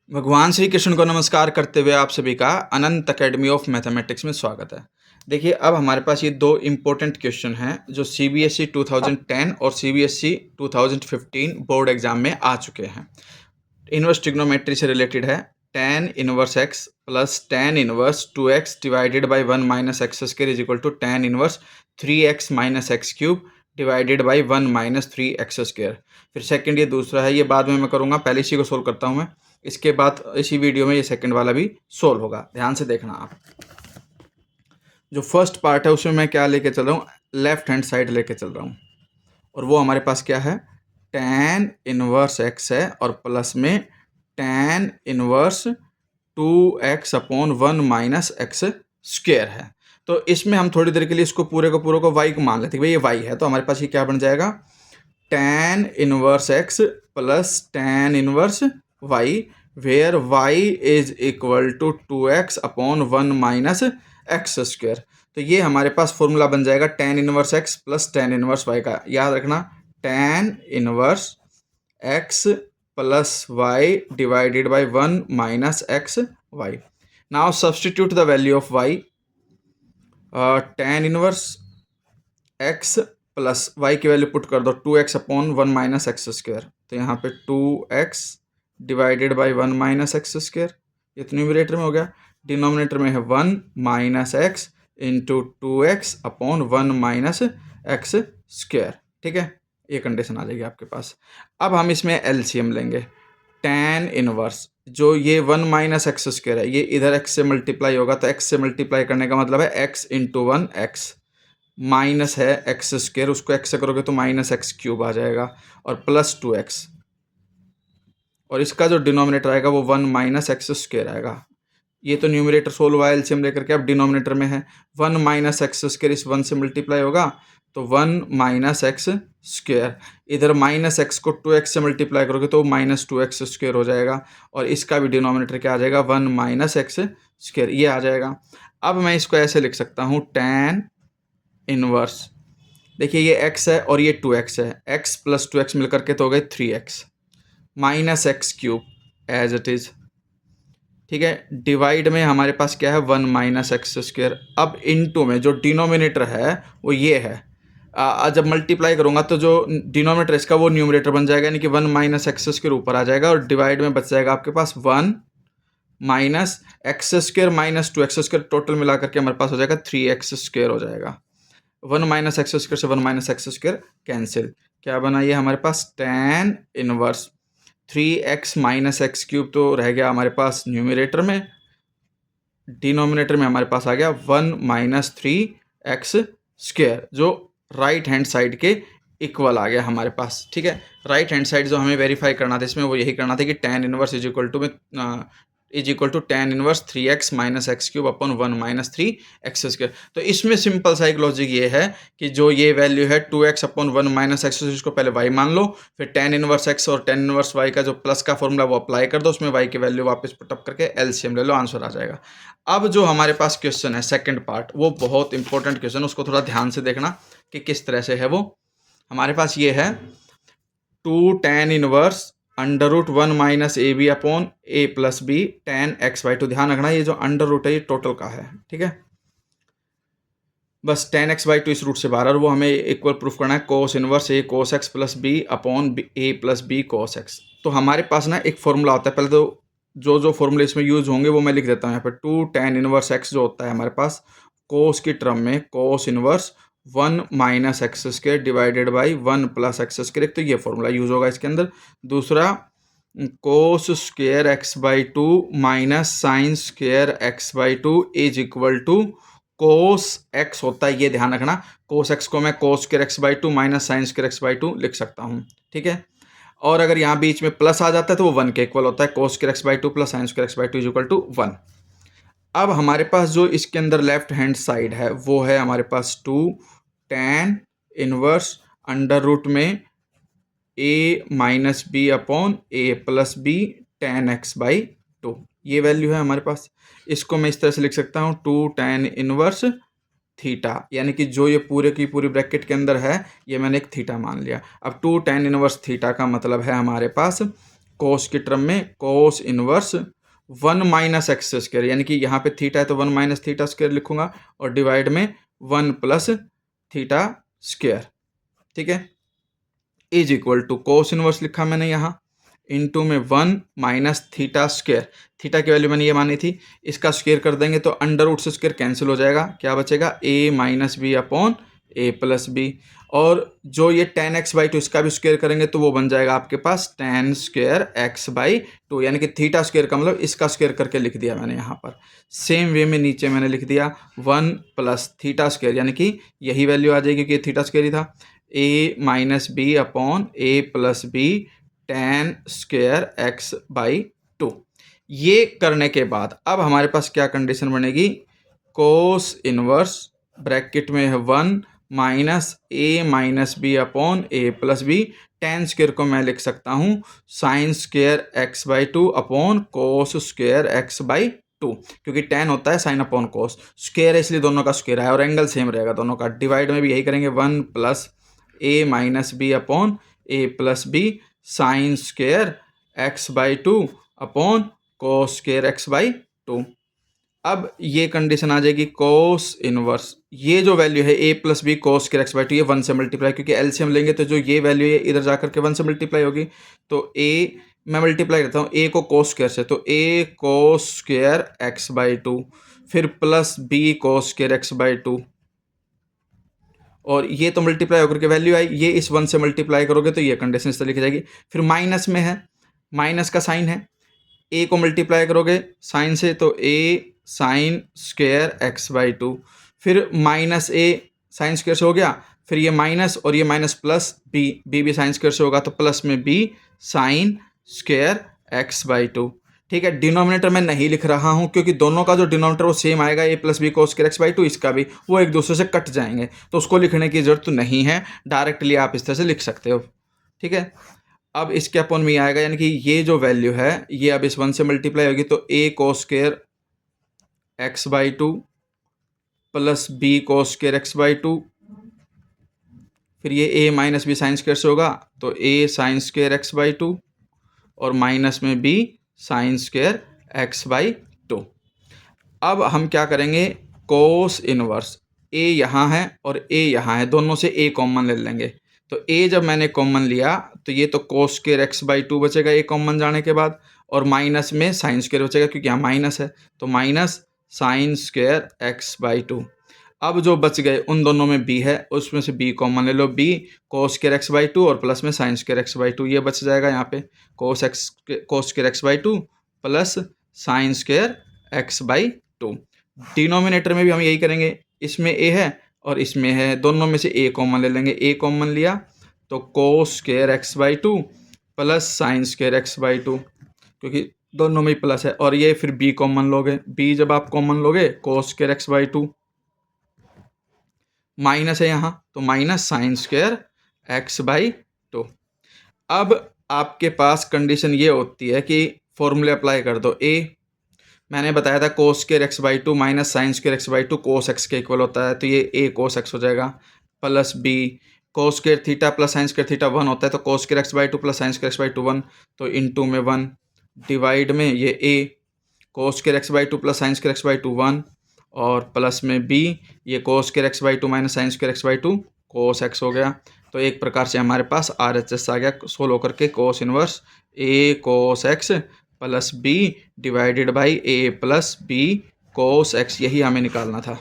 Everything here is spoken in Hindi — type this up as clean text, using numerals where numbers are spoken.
भगवान श्री कृष्ण को नमस्कार करते हुए आप सभी का अनंत एकेडमी ऑफ मैथमेटिक्स में स्वागत है। देखिए, अब हमारे पास ये दो इम्पोर्टेंट क्वेश्चन हैं जो CBSE 2010 और CBSE 2015 बोर्ड एग्जाम में आ चुके हैं। इनवर्स ट्रिग्नोमेट्री से रिलेटेड है। tan inverse x plus tan inverse 2x divided by 1 minus x square is equal to tan inverse 3x minus x cube divided by 1 minus 3x square. फिर सेकंड ये दूसरा है, ये बाद में मैं करूँगा, पहले इसी को सोल्व करता हूँ मैं। इसके बाद इसी वीडियो में ये सेकंड वाला भी सोल्व होगा, ध्यान से देखना आप। जो फर्स्ट पार्ट है उसमें मैं क्या लेके चल रहा हूँ, लेफ्ट हैंड साइड लेके चल रहा हूँ, और वो हमारे पास क्या है, tan इनवर्स x है और प्लस में tan inverse 2x upon 1 minus x square है। तो इसमें हम थोड़ी देर के लिए इसको पूरे को y को मान लेते हैं, भाई ये y है, तो हमारे पास ये क्या बन जाएगा, tan inverse x plus tan inverse y where y is equal to 2x upon 1 minus x square. तो ये हमारे पास फॉर्मूला बन जाएगा tan inverse x plus tan inverse y का। याद रखना, tan inverse x plus y divided by 1 minus x y। Now substitute the value of y। tan inverse x plus y की वैल्यू पुट कर दो 2x upon 1 minus x square. तो यहाँ पे 2x divided by 1 minus x square, ये तो न्यूमरेटर में हो गया। डिनोमिनेटर में है 1 minus x into 2x upon 1 minus x square. ठीक है, ये कंडीशन आ जाएगी आपके पास। अब हम इसमें एलसीएम लेंगे। tan इनवर्स जो ये 1 माइनस एक्स स्क्वायर है, ये इधर x से मल्टीप्लाई होगा, तो x से मल्टीप्लाई करने का मतलब है x इंटू 1 x, माइनस है एक्स स्क्वायर, उसको x से करोगे तो माइनस एक्स क्यूब आ जाएगा, और प्लस 2x, और इसका जो डिनोमिनेटर आएगा वो 1 माइनस एक्स स्क्वायर आएगा। ये तो न्यूमरेटर सोल्व हुआ एलसीएम लेकर के, अब डिनोमिनेटर में है 1 माइनस एक्स स्क्वायर, इस 1 से मल्टीप्लाई होगा तो 1 माइनस एक्स स्क्वायर, इधर माइनस एक्स को 2x से मल्टीप्लाई करोगे तो माइनस 2x स्क्वायर हो जाएगा, और इसका भी डिनोमिनेटर क्या आ जाएगा, 1 माइनस एक्स स्क्वायर, ये आ जाएगा। अब मैं इसको ऐसे लिख सकता हूँ, tan इनवर्स, देखिए ये x है और ये 2x है, x प्लस 2x मिलकर के तो हो गए 3x minus x cube as it is. ठीक है, डिवाइड में हमारे पास क्या है, 1 माइनस एक्स स्क्वायर। अब इनटू में जो डिनोमिनेटर है वो ये है, जब मल्टीप्लाई करूंगा तो जो डिनोमिनेटर इसका वो न्यूमरेटर बन जाएगा, यानी कि 1 माइनस एक्स स्क्वायर ऊपर आ जाएगा, और डिवाइड में बच जाएगा आपके पास 1 minus x square minus 2x square, total मिला करके हमारे पास हो जाएगा 3x स्क्वायर हो जाएगा। 1 माइनस एक्स स्क्वायर से 1 माइनस एक्स स्क्वायर कैंसिल, क्या बना ये हमारे पास, tan inverse 3x minus x cube तो रह गया हमारे पास न्यूमरेटर में, डिनोमिनेटर में हमारे पास आ गया 1 माइनस 3x स्क्वायर, जो राइट हैंड साइड के इक्वल आ गया हमारे पास। ठीक है, राइट हैंड साइड जो हमें वेरीफाई करना था इसमें वो यही करना था कि tan inverse is equal to tan inverse 3x minus x cube upon 1 minus 3x square. तो इसमें सिंपल सा एक लॉजिक ये है कि जो ये वैल्यू है 2x अपॉन 1 माइनस एक्स, इसको पहले y मान लो, फिर tan इनवर्स x और tan इनवर्स y का जो प्लस का फॉर्मूला वो अप्लाई कर दो, उसमें y की वैल्यू वापस पुटअप करके एलसीएम ले लो, आंसर आ जाएगा। अब जो हमारे पास क्वेश्चन है सेकंड पार्ट, वो बहुत इंपॉर्टेंट क्वेश्चन, उसको थोड़ा ध्यान से देखना कि किस तरह से है वो। हमारे पास ये है 2 tan inverse under root 1 minus A B upon A plus B tan x by 2। ध्यान रखना ये जो अंडर रूट है ये टोटल का है, ठीक है, बस tan एक्स बाई 2 इस रूट से बाहर, और वो हमें इक्वल प्रूफ करना है cos inverse a cos x plus b upon A plus B cos x. तो हमारे पास ना एक फॉर्मूला होता है, पहले तो जो फॉर्मूले इसमें यूज होंगे वो मैं लिख देता हूँ यहाँ पे। 2 tan इनवर्स एक्स जो होता है हमारे पास कोस की टर्म में cos inverse 1 minus x square divided by 1 plus x square, एक तो ये फॉर्मूला यूज होगा इसके अंदर। दूसरा cos square x by 2 minus sine square x by 2 is equal to cos x होता है, ये ध्यान रखना, कोस एक्स को मैं cos square x by 2 minus sine square x by 2 लिख सकता हूँ। ठीक है, और अगर यहाँ बीच में प्लस आ जाता है तो वो 1 के इक्वल होता है, cos square x by 2 plus sine square x by 2 is equal to 1। अब हमारे पास जो इसके अंदर लेफ्ट हैंड साइड है वो है हमारे पास 2 tan इनवर्स अंडर रूट में a minus B upon A plus B tan x by 2, ये वैल्यू है हमारे पास। इसको मैं इस तरह से लिख सकता हूँ 2 tan इनवर्स थीटा, यानी कि जो ये पूरे की पूरी ब्रैकेट के अंदर है ये मैंने एक थीटा मान लिया। अब 2 tan इनवर्स थीटा का मतलब है हमारे पास कोस की टर्म में cos inverse 1 minus x square, यानी कि यहाँ पे थीटा है तो 1 माइनस थीटा स्क्वायर लिखूंगा और डिवाइड में 1 प्लस थीटा स्क्वायर, ठीक है, is equal to cos inverse लिखा मैंने यहाँ इनटू में 1 माइनस थीटा स्क्वायर। थीटा की वैल्यू मैंने ये मानी थी, इसका स्क्वायर कर देंगे तो अंडर रूट से स्क्वायर कैंसिल हो जाएगा, क्या बचेगा a minus B upon a plus B. और जो ये tan x बाई टू इसका भी स्क्वायर करेंगे तो वो बन जाएगा आपके पास tan square x by to, यानी कि थीटा स्क्वायर का मतलब इसका स्क्वायर करके लिख दिया मैंने यहाँ पर। सेम वे में नीचे मैंने लिख दिया 1 प्लस थीटा स्क्वायर, यानी कि यही वैल्यू आ जाएगी कि थीटा स्क्वायर ही था, a minus B upon a plus B tan square x by two. ये करने के बाद अब हमारे पास क्या कंडीशन बनेगी, कोस इनवर्स ब्रैकेट में है 1 minus a minus B upon a plus B, tan square को मैं लिख सकता हूँ sine square x by two upon cos square x by two, क्योंकि tan होता है साइन अपॉन कोस, स्क्वायर है इसलिए दोनों का स्क्वायर है और एंगल सेम रहेगा दोनों का। डिवाइड में भी यही करेंगे 1 plus a minus B upon a plus B sine square x by two upon cos square x by two. अब ये कंडीशन आ जाएगी कोस इनवर्स, ये जो वैल्यू है a plus B cos square x by two, ये 1 से मल्टीप्लाई, क्योंकि एलसीएम लेंगे तो जो ये वैल्यू है इधर जाकर के 1 से मल्टीप्लाई होगी, तो a मैं मल्टीप्लाई करता हूँ a को कोस स्क्वायर से, तो a cos square x by two, फिर plus b cos square x by two, और ये तो मल्टीप्लाई होकर के वैल्यू आई, ये इस 1 से मल्टीप्लाई करोगे तो ये कंडीशन इस तरह लिखी जाएगी। फिर माइनस में है, माइनस का साइन है, a को मल्टीप्लाई करोगे साइन से तो a sine square x by two, फिर माइनस a साइन स्क्वायर से हो गया, फिर ये माइनस और ये माइनस प्लस b, b भी साइन स्क्वायर से होगा तो प्लस में b sine square x by to, ठीक है। डिनोमिनेटर में नहीं लिख रहा हूँ क्योंकि दोनों का जो डिनोमिनेटर वो सेम आएगा, a plus B cos square x by two, इसका भी वो एक दूसरे से कट जाएंगे तो उसको लिखने की जरूरत नहीं है, डायरेक्टली आप इस तरह से लिख सकते हो, ठीक है। अब इसके अपॉन में आएगा, यानी कि ये जो वैल्यू है ये अब इस 1 से मल्टीप्लाई होगी तो a cos square x by two plus b cos square x by two, फिर ये a minus B sine square से होगा तो a sine square x by two और माइनस में b sine square x by two. अब हम क्या करेंगे, कोस इनवर्स a यहाँ है और a यहाँ है, दोनों से a कॉमन ले लेंगे, तो a जब मैंने कॉमन लिया तो ये तो कोस स्क्वायर x बाई टू बचेगा a कॉमन जाने के बाद, और माइनस में साइन स्क्वायर बचेगा क्योंकि यहाँ माइनस है, तो minus sine square x by two. अब जो बच गए उन दोनों में b है, उसमें से b कॉमन ले लो, b cos square x by two और प्लस में sign square x by two, ये बच जाएगा यहाँ पे कोस square x by two plus sine square x by to. Denominator में भी हम यही करेंगे, इसमें a है और इसमें है, दोनों में से a कॉमन ले लेंगे, a कॉमन लिया तो कोस square x by two plus sine square x by two, क्योंकि दोनों में ही प्लस है, और ये फिर b कॉमन लोगे, b जब आप कॉमन लोगे कोस square x by to, minus है यहाँ तो minus sine square x by two. अब आपके पास कंडीशन ये होती है कि फॉर्मूले अप्लाई कर दो, a मैंने बताया था कोस square x by to minus sine square x by to cos x के इक्वल होता है, तो ये a कोस x हो जाएगा, plus b cos square theta plus sine square theta 1 होता है तो कोस square x by two plus sine square x by to 1, तो इनटू में 1 डिवाइड में ये a cos square x by two plus sine square x by to 1 और प्लस में b ये कोस square x by to minus sine square x by to cos x हो गया। तो एक प्रकार से हमारे पास RHS आ गया, सोल्व होकर के cos inverse a cos x plus b divided by a plus b cos x, यही हमें निकालना था।